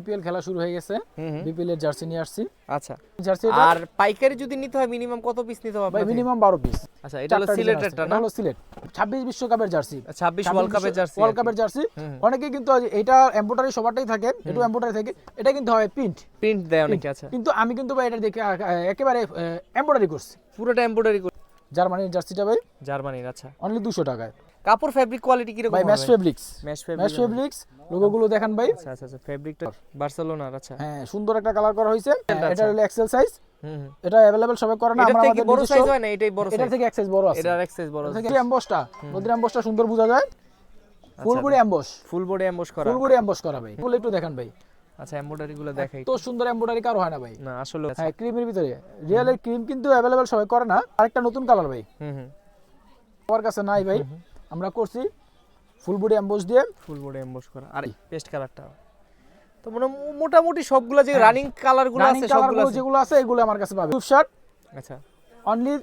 BPL খেলা শুরু হয়ে গেছে। বিপিএল এর জার্সি নিয়ে আসছি। আচ্ছা, জার্সি আর পাইকারি যদি নিতে হয় মিনিমাম কত পিস নিতে হবে ভাই? আপনাদের? Minimum 12 piece. আচ্ছা, এটা হলো সিলেটেরটা না? এটা হলো সিলেট 26 বিশ্বকাপের জার্সি। 26 ওয়ার্ল্ড কাপের জার্সি। ওয়ার্ল্ড কাপের জার্সি। অনেকে কিন্তু এটা এমব্রয়ডারি সবারটাই থাকে, একটু এমব্রয়ডারি থাকে। এটা কিন্তু হয় প্রিন্ট দেয় অনেকে। আচ্ছা, কিন্তু আমি কিন্তু ভাই এটা দেখে একেবারে এমব্রয়ডারি করছি, পুরোটা এমব্রয়ডারি করে। জার্মানির জার্সিটা ভাই জার্মানির। আচ্ছা, অনলি 200 টাকায়। কাপড় ফেব্রিক কোয়ালিটি কি রকম ভাই হবে? Mesh fabrics. Mesh mesh fabrics লোগোগুলো দেখেন ভাই। আচ্ছা আচ্ছা, ফেব্রিকটা বার্সেলোনার। আচ্ছা, হ্যাঁ, সুন্দর একটা কালার করা হয়েছে। এটা হলো এক্সেল সাইজ। এটা अवेलेबल সবাই করে না, এটা আমরা থেকে আমাদের বড় নিজস্ব সাইজ হয় না? এটাই বড় সাইজ। এটা থেকে এক সাইজ বড় আছে। এটার এক সাইজ বড় আছে। থেকে এমবসটা, বডির এমবসটা সুন্দর বোঝা যায়। Full body emboss, full body emboss করা। ফুল বডি এমবস করা ভাই। ফুল একটু দেখেন ভাই। আচ্ছা, এমব্রয়ডারি গুলো দেখাই। তো সুন্দর এমব্রয়ডারি কারো হয় না ভাই। না আসলে। হ্যাঁ, ক্রিমের ভিতরে রিয়েলের ক্রিম কিন্তু अवेलेबल সবাই করে না। আরেকটা নতুন কালার ভাই আমার কাছে নাই ভাই, আমরা করছি ফুল বডি এমবস দিয়ে। ফুল বডি এমবস করা। আর পেস্ট কালারটা তো মোটামুটি সবগুলা যে রানিং কালারগুলো আছে সবগুলো যেগুলো আছে এগুলো আমার কাছে পাবে। সুফ শার্ট আচ্ছা অনলি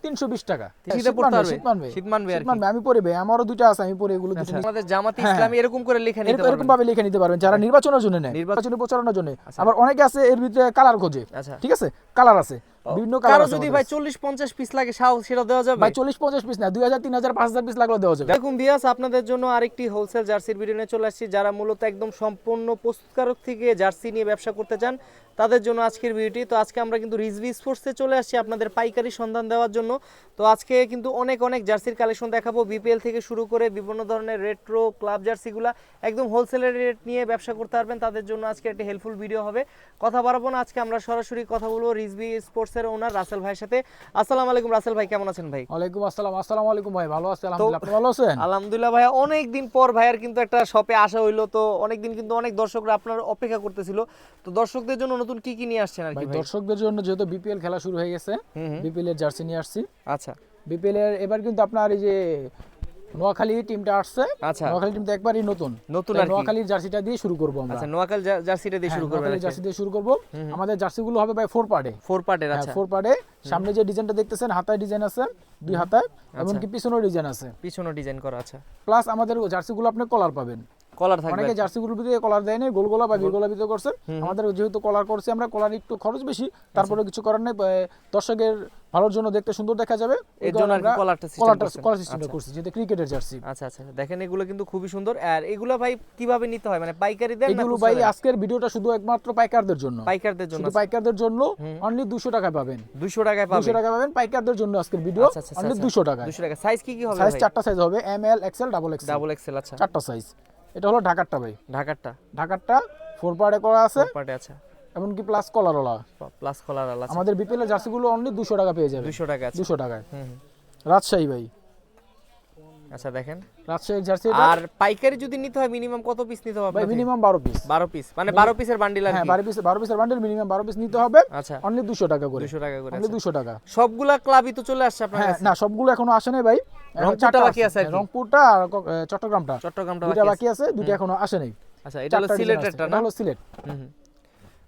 320 টাকা। শীতে পড়তে পারবে, শীত মানবে আর কি। আমি পরে ভাই, আমারও দুটো আছে, আমি পরে এগুলো দুটো। আমাদের জামাতে ইসলামী এরকম করে লেখা নিতে এরকম ভাবে লিখে নিতে পারবেন যারা নির্বাচনের জন্য নেয়, নির্বাচনী প্রচারণার জন্য। আবার অনেকে আছে এর ভিতরে কালার খোঁজে। আচ্ছা, ঠিক আছে, কালার আছে বিভিন্ন কালার কারো আছে। যদি ভাই 40-50 পিস লাগে সেটা দেওয়া যাবে ভাই? 40-50 পিস না, 2000 3000 5000 পিস লাগলেও দেওয়া যাবে। দেখুন ভিউয়ার্স, আপনাদের জন্য আরেকটি হোলসেল জার্সির ভিডিও নিয়ে চলে আসছি। যারা মূলত একদম সম্পূর্ণ প্রস্তুতকারক থেকে জার্সি নিয়ে ব্যবসা করতে চান তাদের জন্য আজকের ভিডিওটি। তো আজকে আমরা কিন্তু রিজভি স্পোর্টসে চলে আসছি আপনাদের পাইকারি সন্ধান দেওয়ার জন্য। তো আজকে কিন্তু অনেক জার্সির কালেকশন দেখাবো, বিপিএল থেকে শুরু করে বিভিন্ন ধরনের রেট্রো ক্লাব জার্সিগুলা একদম হোলসেলের রেট নিয়ে ব্যবসা করতে পারবেন। তাদের জন্য আজকে একটা হেল্পফুল ভিডিও হবে। কথা বাড়াবো না, আজকে আমরা সরাসরি কথা বলবো রিজভি স্পোর্টসের ওনার রাসেল ভাইয়ের সাথে। আসসালামু আলাইকুম রাসেল ভাই, কেমন আছেন ভাই? ওয়ালাইকুম আসসালাম। আসসালামু আলাইকুম ভাই, ভালো আছি আলহামদুলিল্লাহ। আপনি ভালো আছেন? আলহামদুলিল্লাহ ভাইয়া, অনেকদিন পর ভাইয়ার কিন্তু একটা শপে আসা হইলো। তো অনেকদিন কিন্তু অনেক দর্শকরা আপনার অপেক্ষা করতেছিল। তো দর্শকদের জন্য নতুন কি নিয়ে আসছেন আর কি ভাই? দর্শকদের জন্য যেহেতু বিপিএল খেলা শুরু হয়ে গেছে, বিপিএল এর জার্সি নিয়ে আসছি। আচ্ছা, বিপিএল এর এবার কিন্তু আপনার এই যে নোয়াখালী টিমটা আসছে। আচ্ছা, নোয়াখালী টিমটা একবারই নতুন আর কি। নোয়াখালীর জার্সিটা দিয়ে শুরু করব আমরা। আচ্ছা, নোয়াখালী জার্সিটা দিয়ে শুরু করব। নোয়াখালী জার্সি দিয়ে শুরু করব। আমাদের জার্সিগুলো হবে ভাই 4 পার্টে। 4 পার্টের। আচ্ছা, 4 পার্টে। সামনে যে ডিজাইনটা দেখতেছেন, হাতায় ডিজাইন আছে, দুই হাতায়, এমনকি পিছনেও ডিজাইন আছে। পিছনে ডিজাইন করা। আচ্ছা, প্লাস আমাদের জার্সিগুলো আপনি কলার পাবেন। কলার থাকবে। অনেকে জার্সিগুলোর ভিতরে কলার দেয় না, গোলগোলা বা বিগোলা ভিতরে করছে। আমাদের যেহেতু কলার করছে, আমরা কলার একটু খরচ বেশি, তারপরে কিছু করার নেই। দর্শকের ভালোর জন্য দেখতে সুন্দর দেখা যাবে এর জন্য আমরা কলার সিস্টেমটা করছি, যেটা ক্রিকেটের জার্সি। আচ্ছা আচ্ছা, দেখেন এগুলো কিন্তু খুবই সুন্দর। আর এগুলো ভাই কিভাবে নিতে হয়, মানে পাইকারি দেন না? এগুলো ভাই আজকের ভিডিওটা শুধু একমাত্র পাইকারদের জন্য। পাইকারদের জন্য, শুধু পাইকারদের জন্য অনলি 200 টাকা পাবেন। 200 টাকায় পাবেন। 200 টাকা পাবেন পাইকারদের জন্য আজকের ভিডিও। অনলি 200 টাকা। 200 টাকা। সাইজ কি হবে? সাইজ 4টা সাইজ হবে, M L XL double XL. Double XL. আচ্ছা, 4টা সাইজ। এটা হলো ঢাকারটা ভাই। ঢাকারটা 4 পার্টে করা আছে। 4 পার্টে। আচ্ছা, এমনকি প্লাস কলারওয়ালা। প্লাস কলার আলা। আমাদের বিপিএল এর জার্সিগুলো অনলি 200 টাকা পেয়ে যাবে। 200 টাকা। 200 টাকায়। রাজশাহী ভাই। আচ্ছা, দেখেন রাজশাহী জার্সি এটা। আর পাইকারি যদি নিতে হয় মিনিমাম কত পিস নিতে হবে? ভাই মিনিমাম 12 পিস। 12 পিস, মানে 12 পিসের বান্ডিল আর কি। হ্যাঁ, 12 পিসের বান্ডিল, মিনিমাম 12 পিস নিতে হবে। আচ্ছা, অনলি 200 টাকা করে। 200 টাকা করে। অনলি 200 টাকা। সবগুলা ক্লাবই তো চলে আসছে আপনার হ্যাঁ, কাছে? না সবগুলো এখনো আসে নাই ভাই। রংপুরটা বাকি আছে আর কি। রংপুরটা আর চট্টগ্রামটা দুটো বাকি আছে, দুটো এখনো আসে নাই। আচ্ছা, এটা হলো সিলেটেরটা না? এটা হলো সিলেট।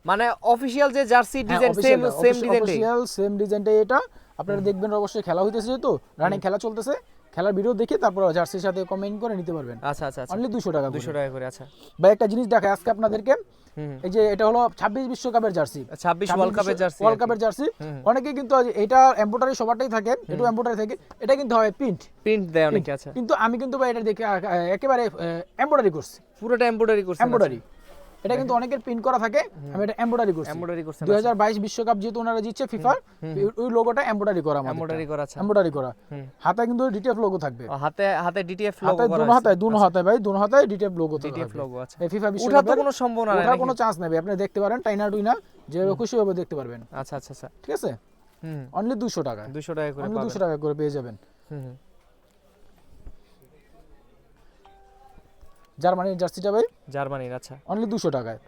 মানে অফিশিয়াল যে জার্সি ডিজাইন সেম ডিজাইনটাই। অফিশিয়াল সেম ডিজাইনটাই এটা। আপনারা দেখবেন অবশ্যই খেলা হইতেছে, যেহেতু রানিং খেলা চলতেছে, খেলার ভিডিও দেখে তারপর জার্সির সাথে কমেন্ট করে নিতে পারবেন। আচ্ছা আচ্ছা, অনলি 200 টাকা। 200 টাকা করে। আচ্ছা ভাই, একটা জিনিস দেখাই আজকে আপনাদেরকে। এই যে এটা হলো 26 বিশ্বকাপের জার্সি। 26 ওয়ার্ল্ড কাপের জার্সি। ওয়ার্ল্ড কাপের জার্সি। অনেকে কিন্তু এটা এমব্রয়ডারি সবারটাই থাকে, একটু এমব্রয়ডারি থাকে। এটা কিন্তু হয় প্রিন্ট দেয় অনেকে। আচ্ছা, কিন্তু আমি কিন্তু ভাই এটা দেখে একেবারে এমব্রয়ডারি করছি, পুরোটা এমব্রয়ডারি করছি। এমব্রয়ডারি। এটা কিন্তু অনেকের প্রিন্ট করা থাকে, আমি এটা এমব্রয়ডারি করছি। 2022 বিশ্বকাপ যেহেতু ওনারা জিতছে ফিফার, ওই লোগোটা এমব্রয়ডারি করা। এমব্রয়ডারি করা। আচ্ছা, এমব্রয়ডারি করা। হাতে কিন্তু ডিটিএফ লোগো থাকবে। হাতে ডিটিএফ লোগো করা আছে। দুনো হাতে ভাই, দুনো হাতে ডিটিএফ লোগো থাকবে। DTF logo. আচ্ছা, এই ফিফা ওটা বিশ্বকাপে তো কোনো সম্ভাবনা নাই, ওটা কোনো চান্স নাই ভাই। আপনি দেখতে পারেন টাইনা টুইনা যে খুশি হবে দেখতে পারবেন। আচ্ছা আচ্ছা আচ্ছা, ঠিক আছে। অনলি 200 টাকা। 200 টাকা করে। অনলি 200 টাকা করে পেয়ে যাবেন। জার্মানির জার্সিটা ভাই। জার্মানির। আচ্ছা, অনলি 200 টাকায়।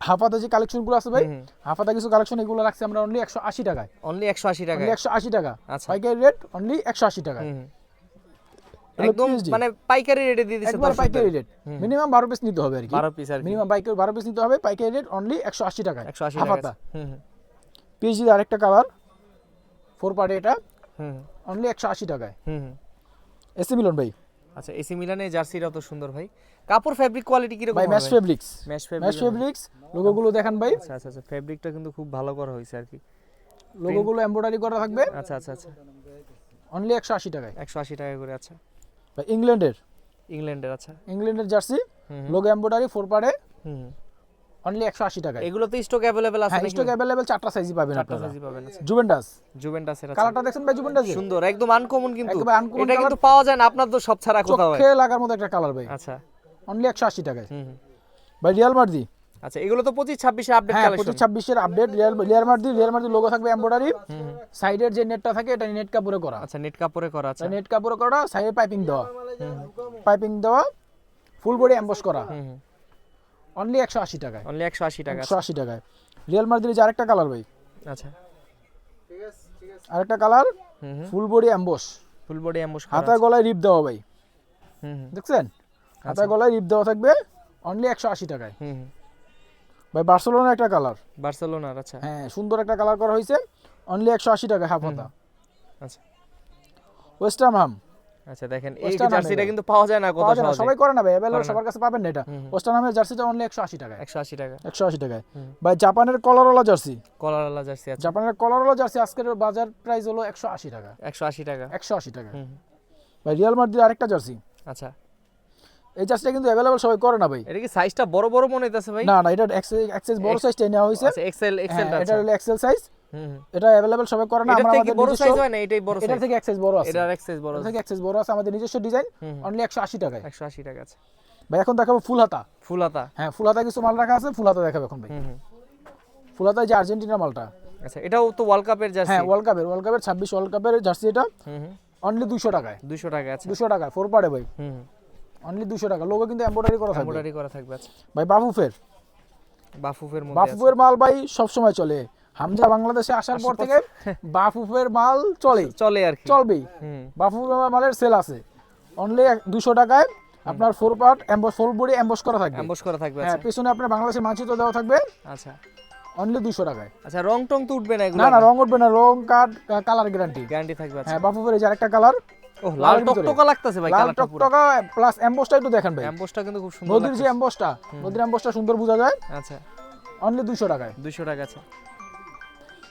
হাফাতে যে কালেকশনগুলো আছে ভাই, হাফাতে কিছু কালেকশন এগুলো রাখছি আমরা অনলি 180 টাকায়। অনলি 180 টাকা। 180 টাকা। আচ্ছা, পাইকারি রেট অনলি 180 টাকা। একদম মানে পাইকারি রেটে দিয়ে দিছে। একবার পাইকারি রেট। মিনিমাম 12 পিস নিতে হবে আর কি। 12 পিস আর কি। মিনিমাম 12 পিস নিতে হবে। পাইকারি রেট অনলি 180 টাকা। 180 হাফাতা। টাকা। পিএইচডি আরেকটা কালার 4 পার্টে এটা। অনলি 180 টাকায়। এসি মিলন ভাই। আচ্ছা, এসি মিলানের জার্সিটা তো সুন্দর ভাই। কাপড় ফেব্রিক কোয়ালিটি কি রকম ভাই হবে mesh fabrics, mesh mesh fabrics লোগোগুলো দেখেন ভাই, আচ্ছা আচ্ছা আচ্ছা, ফেব্রিকটা কিন্তু খুব ভালো করা হয়েছে আর কি। লোগোগুলো এমব্রয়ডারি করা থাকবে আচ্ছা আচ্ছা আচ্ছা, অনলি 180 টাকায়। 180 টাকা করে। আচ্ছা, ভাই ইংল্যান্ডের ইংল্যান্ডের। আচ্ছা, জার্সি, লোগো এমব্রয়ডারি 4 পারে, হুম, অনলি 180 টাকায়। এগুলো তো স্টক अवेलेबल আছে হ্যাঁ নাকি? স্টক अवेलेबल 4টা সাইজই পাবেন চারটা আপনারা। সাইজই পাবেন। আচ্ছা, জুভেন্টাস, জুভেন্টাসের। আচ্ছা, কালারটা দেখছেন ভাই জুভেন্টাসের? সুন্দর, একদম আনকমন কিন্তু। একদম uncommon এটা colour। কিন্তু পাওয়া যায় না আপনার তো সব ছাড়া কোথাও হয়। চোখে লাগার মতো একটা কালার ভাই, আচ্ছা, অনলি 180 টাকায়। হুম হুম। ভাই রিয়াল মার্দি, আচ্ছা, এগুলো তো 25-26 এ আপডেট হ্যাঁ কালেকশন। 25-26 এর আপডেট রিয়াল মার্দি লোগো থাকবে এমব্রয়ডারি, সাইডের যে নেটটা থাকে এটা নেট কাপড়ে করা। আচ্ছা, নেট কাপড়ে করা। আচ্ছা, নেট কাপড়ে করা, সাইডে পাইপিং দেওয়া, ফুল বডি এমবস করা, হুম হুম, অনলি 180 টাকায়। অনলি 180 টাকা। 180 টাকায় রিয়াল মার্দির যে আরেকটা কালার ভাই, আচ্ছা, আরেকটা কালার হুম হুম, full body emboss, full body emboss করা। হাতায় গলায় রিপ দেওয়া ভাই, হুম হুম, দেখছেন হাতায় গলায় রিপ দেওয়া থাকবে, অনলি 180 টাকায়। হুম হুম, ভাই বার্সেলোনার একটা কালার, বার্সেলোনার। আচ্ছা, হ্যাঁ সুন্দর একটা কালার করা হয়েছে, অনলি 180 টাকায় হাফ হাতা। আচ্ছা, ওয়েস্টার্ন হাম, আচ্ছা, দেখেন এই ওয়েস্টার্ন জার্সিটা আমের। কিন্তু পাওয়া যায় না পাওয়া কোথাও যায় না, সহজে। সবাই করে না ভাই, অ্যাভেলেবল করে না। সবার কাছে পাবেন না এটা। ওয়েস্টার্ন হামের জার্সিটা অনলি 180 টাকায়। 180 টাকা। 180 টাকায়। ভাই জাপানের কলারওয়ালা জার্সি, কলারওয়ালা জার্সি। আচ্ছা, জাপানের কলারওয়ালা জার্সি আজকের বাজার প্রাইস হলো 180 টাকা। 180 টাকা। 180 টাকা। হুম, ভাই রিয়াল মাদ্রিদের আরেকটা জার্সি, আচ্ছা, এই জার্সিটা কিন্তু অ্যাভেলেবল সবাই করে না ভাই। এটা কি সাইজটা বড় বড় মনে হইতাছে ভাই? না না, এটা এক্সেস বড় সাইজটা নেওয়া হয়েছে। আচ্ছা, এক্সেল টা। এটা হলো এক্সেল সাইজ, হুম হুম, এটা অ্যাভেলেবল সবাই করে না। এটা আমরা থেকে আমাদের বড় নিজস্ব, সাইজ হয় না, এটাই বড় এটা সাইজ। থেকে এক্সেস বড় আছে, এটার এক্সেস বড় এটা আছে। থেকে এক্সেস বড় আছে, আমাদের নিজস্ব ডিজাইন, হুম, অনলি 180 টাকায়। 180 টাকা। আছে ভাই এখন দেখাবো ফুল হাতা। ফুল হাতা। হ্যাঁ ফুল হাতা কিছু মাল রাখা আছে, ফুল হাতা দেখাবো এখন ভাই। হুম হুম, ফুল হাতা যে আর্জেন্টিনা মালটা, আচ্ছা, এটাও তো ওয়ার্ল্ড কাপের জার্সি। হ্যাঁ ওয়ার্ল্ড কাপের 26 ওয়ার্ল্ড কাপের জার্সি এটা, হুম হুম, অনলি 200 টাকায়। 200 টাকা। আচ্ছা, 200 টাকা 4 পারে ভাই, হুম হুম, অনলি 200 টাকা। লোগো কিন্তু এমব্রয়ডারি করা থাকবে। এমব্রয়ডারি করা থাকবে। আচ্ছা, ভাই বাফুফের, বাফুফের মধ্যে আছে। বাফুফের মাল ভাই সব সময় চলে। হামজা বাংলাদেশে আসার পর থেকে বাফুফের মাল চলে চলে আর কি। চলবেই। হুম, বাফুফের মালের সেল আছে, অনলি 200 টাকায়। আপনার 4 part emboss, full body emboss করা থাকবে। এমবস করা থাকবে। হ্যাঁ আচ্ছা, পিছনে আপনার বাংলাদেশের মানচিত্র দেওয়া থাকবে, আচ্ছা, অনলি 200 টাকায়। আচ্ছা, রং টং তো উঠবে না এগুলো? না না রং উঠবে না, রং কার্ড কালার গ্যারান্টি। গ্যারান্টি থাকবে। আচ্ছা, হ্যাঁ বাফুফের এই যে আরেকটা কালার, ওহ, লাল লালের ভিতরে। টকটকা লাগতেছে ভাই লাল কালারটা পুরো। টকটকা প্লাস এমবসটা একটু দেখেন ভাই, এমবসটা কিন্তু খুব সুন্দর নদীর যে লাগতেছে। এমবসটা, নদীর এমবসটা সুন্দর বোঝা যায়, আচ্ছা, অনলি 200 টাকায়। 200 টাকা। আছে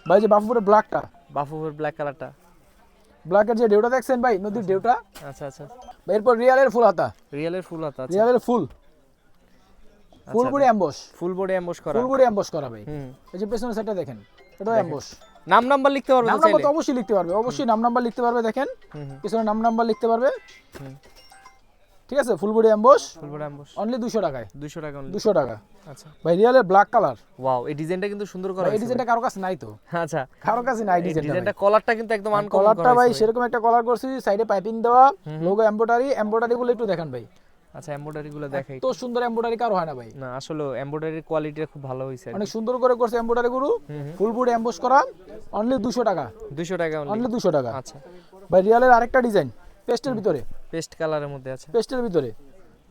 ভাই যে বাফুফের ব্ল্যাকটা, বাফুফের ব্ল্যাক কালারটা। ব্ল্যাকের যে ডেউটা দেখছেন ভাই, নদীর ডেউটা। আচ্ছা আচ্ছা, এরপর রিয়ালের ফুল হাতা, রিয়েলের ফুল হাতা। আচ্ছা, রিয়ালের ফুল ফুল আচ্ছা, body emboss, full body emboss করা। ফুল বডি এমবস করা ভাই। হুম, এই যে পেছনের সাইডটা দেখেন, এটাও এমবস। নাম নাম্বার লিখতে পারবে নাম তো নাম্বার চাইলে? তো অবশ্যই লিখতে পারবে, অবশ্যই নাম নাম্বার লিখতে পারবে। দেখেন হুম হুম, পিছনে নাম নাম্বার লিখতে পারবে, হুম, ঠিক আছে। ফুল body emboss, full body emboss, only 200 টাকায়। 200 টাকা only। 200 টাকা। আচ্ছা, ভাই রিয়ালের ব্ল্যাক কালার, ওয়াও, এই ডিজাইনটা কিন্তু সুন্দর করা এই হয়েছে। ডিজাইনটা কারো কাছে নাই তো, আচ্ছা, কারো কাছে নাই এই ডিজাইনটা। ডিজাইনটা কলারটা কিন্তু একদম আনকমন কলারটা করা ভাই হয়েছে। সেরকম একটা কলার করছি, সাইডে পাইপিং দেওয়া, লোগো এমব্রয়ডারি গুলো একটু দেখেন ভাই, আচ্ছা, এমব্রয়ডারি গুলো দেখাই। তো সুন্দর এমব্রয়ডারি কারো হয় না ভাই, না আসলে এমব্রয়ডারির কোয়ালিটিটা খুব ভালো হয়েছে। অনেক সুন্দর করে করছে এমব্রয়ডারি গুলো, ফুল বডি এমবস করা, অনলি 200 টাকা। 200 টাকা only। অনলি 200 টাকা। আচ্ছা, ভাই রিয়ালের আরেকটা ডিজাইন, পেস্টের ভিতরে, পেস্ট কালারের মধ্যে আছে। পেস্টের ভিতরে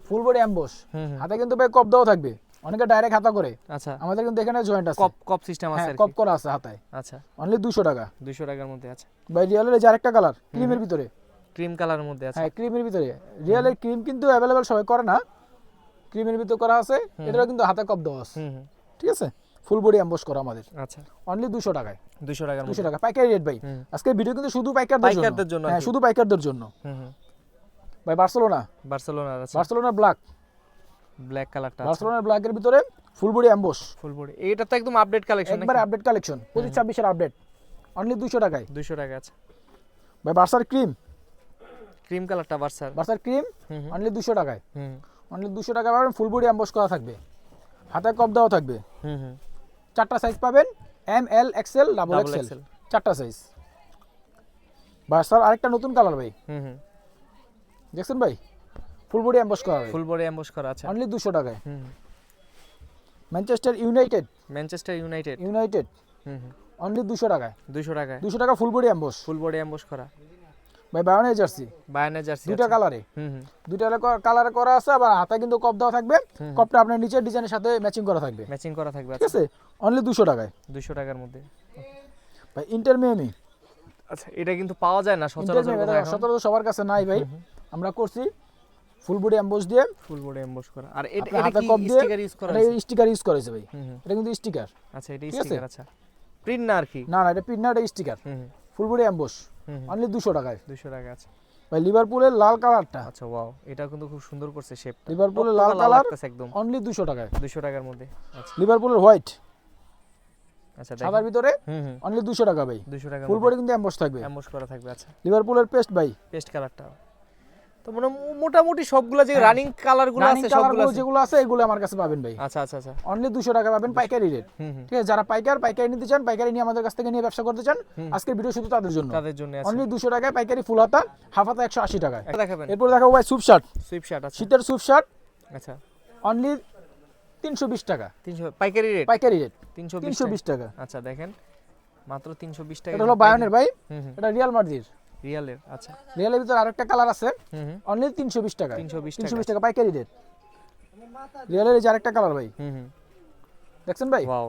ফুল বডি এমবস, হুম হুম, হাতে কিন্তু ভাই কপ দেওয়া থাকবে, অনেকে ডাইরেক্ট হাতা করে, আচ্ছা, আমাদের কিন্তু এখানে জয়েন্ট আছে, কপ কপ সিস্টেম আছে হ্যাঁ আর কপ কি। করা আছে হাতায়, আচ্ছা, অনলি 200 টাকা। 200 টাকার মধ্যে আছে। ভাই রিয়ালের এই যে আরেকটা কালার, ক্রিমের ভিতরে, ক্রিম কালারের মধ্যে আছে। হ্যাঁ ক্রিমের ভিতরে। রিয়ালের ক্রিম কিন্তু অ্যাভেলেবেল সবাই করে না, ক্রিমের ভিতরে করা আছে, এটাও কিন্তু হাতে কপ দেওয়া আছে, হুম হুম, ঠিক আছে। ফুল বডি এমবস করা আমাদের, আচ্ছা, অনলি 200 টাকায়। 200 টাকার 200 মধ্যে। টাকা পাইকারি রেট ভাই। হুম। আজকে ভিডিও কিন্তু শুধু পাইকারদের পাইকারদের জন্য আর হ্যাঁ কি। শুধু পাইকারদের জন্য। হুম হুম, ভাই বার্সেলোনা, বার্সেলোনার আছে। বার্সেলোনা ব্ল্যাক, ব্ল্যাক কালারটা আছে। বার্সেলোনা ব্ল্যাকের ভিতরে ফুল বডি এমবস, ফুল বডি। এটা তো একদম আপডেট কালেকশন নাকি? একবারে আপডেট কালেকশন, 25-26 এর আপডেট, অনলি 200 টাকায়। 200 টাকা আছে। ভাই বার্সার ক্রিম, ক্রিম কালারটা বার্সার। বার্সার ক্রিম, হুম হুম, অনলি 200 টাকায়। হুম অনলি 200 টাকা পাবেন, ফুল বডি এমবস করা থাকবে, হাতে কপ দেওয়া থাকবে, হুম হুম, 4টা সাইজ পাবেন, M L XL double Double XL, XL। 4টা সাইজ। বার্সার আরেকটা নতুন কালার ভাই, হুম হুম, দেখছেন ভাই, ফুল বডি এমবস করা ভাই, ফুল বডি এমবস করা আছে। অনলি 200 টাকায়। হুম হুম, ম্যানচেস্টার ইউনাইটেড, ম্যানচেস্টার ইউনাইটেড। হুম হুম, অনলি 200 টাকায়। 200 টাকায় 200 টাকা ফুল body emboss. Full body emboss করা। ভাই বায়োনের জার্সি, বায়ানের জার্সি দুইটা আছে। কালারে, হুম হুম, দুইটা কালারে করা আছে, আবার হাতে কিন্তু কপ দেওয়া থাকবে, কপটা আপনার নিচের ডিজাইনের সাথে ম্যাচিং করা থাকবে, ম্যাচিং করা থাকবে। ঠিক আছে, অনলি 200 টাকায়। 200 টাকার মধ্যে। ভাই ইন্টার মিয়ামি, আচ্ছা, এটা কিন্তু পাওয়া যায় না ইন্টার সচরাচর মিয়ামি কোথাও এখন। সচরাচর সবার কাছে নাই ভাই, আমরা করছি ফুল বডি এমবস দিয়ে, ফুল বডি এমবস করা। আর এটা আপনার এটা হাতে কি কপ দিয়ে স্টিকার ইউজ করা এটা হয়েছে? স্টিকার ইউজ করেছে ভাই, হুম হুম। এটা কিন্তু স্টিকার। আচ্ছা এটা ঠিক আছে? স্টিকার, আচ্ছা প্রিন্ট না আর কি? না না, এটা পিন না, এটা স্টিকার। হুম হুম ফুল বডি এমবস হুম হুম। অনলি 200 টাকায় 200 টাকা আছে। ভাই। লিভারপুলের লাল কালারটা, আচ্ছা ওয়াও, এটা কিন্তু খুব সুন্দর করছে শেপটা। লিভারপুলের লাল কালার লাগতেছে একদম অনলি 200 টাকায়। 200 টাকার মধ্যে। আচ্ছা লিভারপুলের হোয়াইট আচ্ছা সাদার দেখেন। ভিতরে হুম হুম। অনলি 200 টাকা ভাই। 200 টাকার ফুল মধ্যে বডি কিন্তু এমবস থাকবে। এমবস করা থাকবে। আচ্ছা লিভারপুলের পেস্ট ভাই, পেস্ট কালারটা তো মোটামুটি সবগুলা যে রানিং কালারগুলো রানিং আছে সবগুলো কালারগুলো আছে। যেগুলো আছে এগুলো আমার কাছে পাবেন ভাই। আচ্ছা আচ্ছা আচ্ছা। অনলি 200 টাকা পাবেন পাইকারি রেট। হুম হুম। ঠিক আছে, যারা পাইকারি নিতে চান, পাইকারি নিয়ে আমাদের কাছ থেকে নিয়ে ব্যবসা করতে চান, আজকের ভিডিও শুধু তাদের জন্য। তাদের জন্য আছে। অনলি 200 টাকায় পাইকারি ফুল হাতা, হাফ হাতা 180 টাকায়। একটা দেখাবেন এরপর দেখাবো ভাই সুপ শার্ট, সুইপ শার্ট। আচ্ছা শীতের সুপ শার্ট আচ্ছা। অনলি 320 টাকা 300 পাইকারি রেট, পাইকারি রেট 320 টাকা। আচ্ছা দেখেন মাত্র 320 টাকা। এটা হলো বায়নের ভাই, হুম হুম। এটা রিয়াল মাদ্রিদ। রিয়ালের। আচ্ছা রিয়ালের ভিতরে আরেকটা কালার আছে, হুম হুম। অনলি 320 টাকা 320 টাকা পাইকারি রেট। রিয়ালের এই যে আরেকটা কালার ভাই, হুম হুম। দেখছেন ভাই, ওয়াও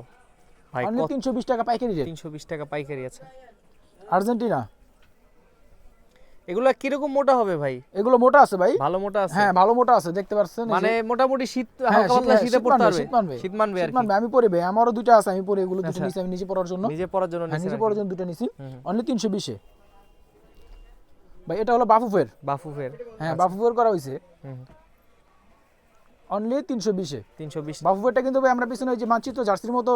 ভাই অনলি 320 টাকা পাইকারি রেট। 320 টাকা পাইকারি আছে। আর্জেন্টিনা, এগুলা কিরকম মোটা হবে ভাই? এগুলো মোটা আছে ভাই। ভালো মোটা আছে? হ্যাঁ ভালো মোটা আছে, দেখতে পাচ্ছেন এই যে। মানে মোটামুটি শীত হ্যাঁ, হালকা পাতলা হ্যাঁ, শীতে শীত পড়তে মানবে, পারবে? শীত মানবে। শীত মানবে আর শীত কি। মানবে, আমি পরে ভাই, আমারও দুটো আছে, আমি পরে এগুলো দুটো আচ্ছা। নিছি, আমি নিজে পরার জন্য। নিজে পরার জন্য হ্যাঁ, নিছেন নিজে আর পরার কি। জন্য দুটো নিছি, হুম হুম। অনলি 320 ভাই। এটা হলো বাফুফের, বাফুফের। হ্যাঁ বাফুফের করা হয়েছে, হুম হুম। অনলি 320 320। বাফুফেরটা কিন্তু ভাই আমরা পিছনে ওই যে মানচিত্র জার্সির মতো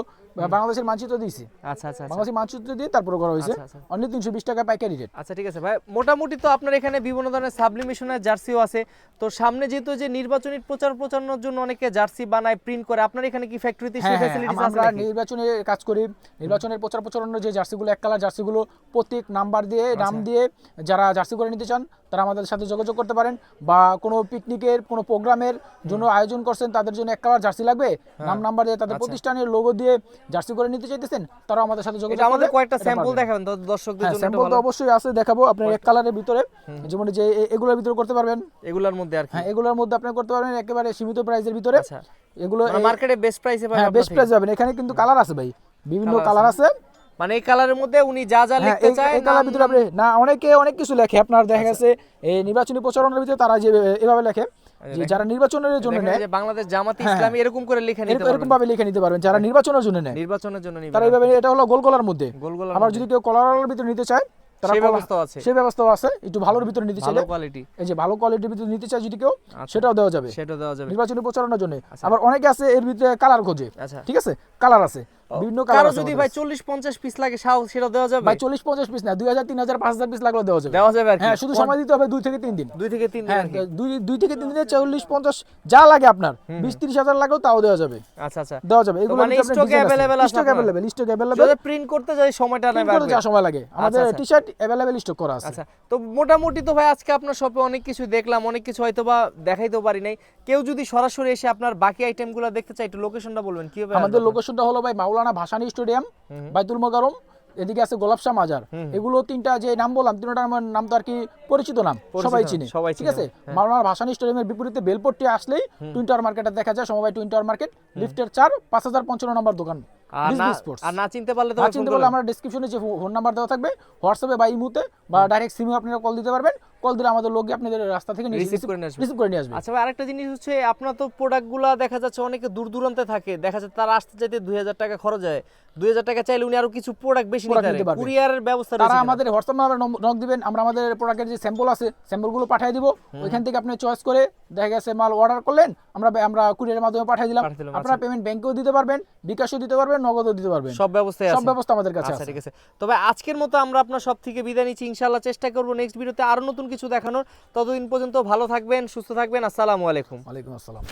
বাংলাদেশের মানচিত্র দিয়েছি, আচ্ছা আচ্ছা আচ্ছা। বাংলাদেশের মানচিত্র দিয়ে তারপরে করা হয়েছে, আচ্ছা, আচ্ছা। অনলি 320 টাকা পাইকারি রেট। আচ্ছা ঠিক আছে ভাই, মোটামুটি তো আপনার এখানে বিভিন্ন ধরনের সাবলিমেশনের জার্সিও আছে। তো সামনে যেহেতু যে নির্বাচনী প্রচারণার জন্য অনেকে জার্সি বানায়, প্রিন্ট করে, আপনার এখানে কি ফ্যাক্টরিতে সেই হ্যাঁ হ্যাঁ, ফ্যাসিলিটিস আছে আমরা নাকি? নির্বাচনে কাজ করি, নির্বাচনের প্রচারণার যে জার্সিগুলো এক কালার জার্সিগুলো প্রতীক নাম্বার দিয়ে নাম দিয়ে যারা জার্সি করে নিতে চান তারা আমাদের সাথে যোগাযোগ করতে পারেন, বা কোনো পিকনিকের কোনো প্রোগ্রামের জন্য আয়োজন করছেন, তাদের জন্য এক কালার জার্সি লাগবে, নাম নাম্বার দিয়ে তাদের প্রতিষ্ঠানের লোগো দিয়ে জার্সি করে নিতে চাইতেছেন, তারা আমাদের সাথে যোগাযোগ এটা আমাদের করলে কয়েকটা এটা স্যাম্পল পারবেন। দেখাবেন তো দর্শকদের হ্যাঁ জন্য? স্যাম্পল তো অবশ্যই আছে, দেখাবো আপনার এক কালারের ভিতরে, যেমন যে এগুলোর ভিতরে করতে পারবেন। এগুলার মধ্যে আর কি? হ্যাঁ এগুলোর মধ্যে আপনি করতে পারবেন একেবারে সীমিত প্রাইসের ভিতরে। আচ্ছা, এগুলো মার্কেটে বেস্ট প্রাইসে পাবেন হ্যাঁ আপনার বেস্ট থেকে? প্রাইস পাবেন। এখানে কিন্তু কালার আছে ভাই, বিভিন্ন Colour কালার আছে। মানে এই কালারের মধ্যে উনি যা যা হ্যাঁ লিখতে চায় এই কালার ভিতরে আপনি না, অনেকে অনেক কিছু লেখে, আপনার দেখা গেছে এই নির্বাচনী প্রচারণার ভিতরে তারা যে এভাবে লেখে যে যারা নির্বাচনের জন্য দেখেন নেয়, এই যে বাংলাদেশ জামাতে হ্যাঁ, ইসলামী এরকম করে লিখে নিতে এরকম পারবেন, ভাবে লিখে নিতে পারবেন। যারা নির্বাচনের জন্য নেয়, নির্বাচনের জন্য নিবেন তারা এইভাবে, এটা হলো গোল গলার মধ্যে। গোল গোল। আবার যদি কেউ কলারের ভিতরে নিতে চায় তারা সেই ব্যবস্থাও আছে? সেই ব্যবস্থাও আছে, একটু ভালোর ভিতরে নিতে ভালো চাইলে, কোয়ালিটি, এই যে ভালো কোয়ালিটির ভিতরে নিতে চায় যদি কেউ, আচ্ছা। সেটাও দেওয়া যাবে সেটা দেওয়া যাবে। নির্বাচনী প্রচারণার জন্য। আবার অনেকে আছে এর ভিতরে কালার খোঁজে, আচ্ছা, ঠিক আছে, কালার আছে, বিভিন্ন কালার কারো আছে যদি আমাদের ভাই কাছে। 40-50 পিস লাগে সেটা দেওয়া যাবে? ভাই 40-50 পিস না, 2000 3000 5000 পিস লাগলেও দেওয়া যাবে। দেওয়া যাবে আর কি? হ্যাঁ শুধু সময় দিতে হবে 2 থেকে 3 দিন। 2 থেকে 3 দিন হ্যাঁ আর কি? 2 থেকে 3 দিনে 40-50 যা লাগে আপনার, 20-30 হাজার লাগলেও তাও দেওয়া যাবে, আচ্ছা আচ্ছা। দেওয়া যাবে। এগুলো মানে stock available আছে স্টক আপনার? Available, stock available. যদি প্রিন্ট করতে যাই সময়টা নেবে করতে যা সময় লাগে, আমাদের আচ্ছা। টি-শার্ট अवेलेबल স্টক করা আছে। আচ্ছা, তো মোটামুটি তো ভাই আজকে আপনার শপে অনেক কিছু দেখলাম, অনেক কিছু হয়তো বা দেখাইতেও পারি নাই। কেউ যদি সরাসরি এসে আপনার বাকি আইটেমগুলো দেখতে চায়, একটু লোকেশনটা বলবেন কিভাবে? আমাদের লোকেশনটা হলো ভাই মাওলানা ভাসানী স্টেডিয়াম, বাইতুল মোকাররম, এদিকে আছে গোলাপশা মাজার। এগুলো তিনটা যে নাম বললাম, তিনটার নাম তো আর কি পরিচিত নাম, সবাই চিনে, ঠিক আছে। মাওলানা ভাসানী স্টেডিয়ামের বিপরীতে বেলপট্টি আসলেই টুইন টাওয়ার মার্কেটে দেখা যায়, সমবায় টুইন টাওয়ার মার্কেট, লিফটের 4 5055 নম্বর দোকান। আর না চিনতে পারলে তো না চিনতে পারলে আমরা ডেসক্রিপশনে যে ফোন নাম্বার দেওয়া থাকবে, হোয়াটসঅ্যাপে বা ইমোতে বা ডাইরেক্ট সিমে আপনারা কল দিতে পারবেন। কল দিলে আমাদের লোক আপনাদের রাস্তা থেকে রিসিভ করে নিয়ে আসবে। আচ্ছা ভাই, আরেকটা জিনিস হচ্ছে আপনার তো প্রোডাক্টগুলো দেখা যাচ্ছে অনেকে দূর দূরান্তে থাকে, দেখা যাচ্ছে তারা আসতে চাইতে 2000 টাকা খরচ হয়, 2000 টাকা চাইলে উনি আরো কিছু প্রোডাক্ট বেশি নিতে পারে, কুরিয়ারের ব্যবস্থা তারা রয়েছে? আমাদের হোয়াটসঅ্যাপ নাম্বারে নক দিবেন, আমরা আমাদের প্রোডাক্টের যে স্যাম্পল আছে স্যাম্পলগুলো পাঠিয়ে দিব, ওইখান থেকে আপনি চয়েস করে দেখা গেছে মাল অর্ডার করলেন, আমরা কুরিয়ারের মাধ্যমে পাঠিয়ে দিলাম। আপনারা পেমেন্ট ব্যাংকেও দিতে পারবেন, বিকাশও দিতে পারবেন, নগদও দিতে পারবেন, সব ব্যবস্থাই আছে, সব ব্যবস্থা আমাদের কাছে আচ্ছা আছে। ঠিক আছে। তবে আজকের মতো আমরা আপনার সব থেকে বিদায় নিচ্ছি, ইনশাআল্লাহ চেষ্টা করব নেক্সট ভিডিওতে আরো নতুন কিছু দেখানোর। ততদিন পর্যন্ত ভালো থাকবেন, সুস্থ থাকবেন। আসসালামু আলাইকুম। ওয়ালাইকুম আসসালাম।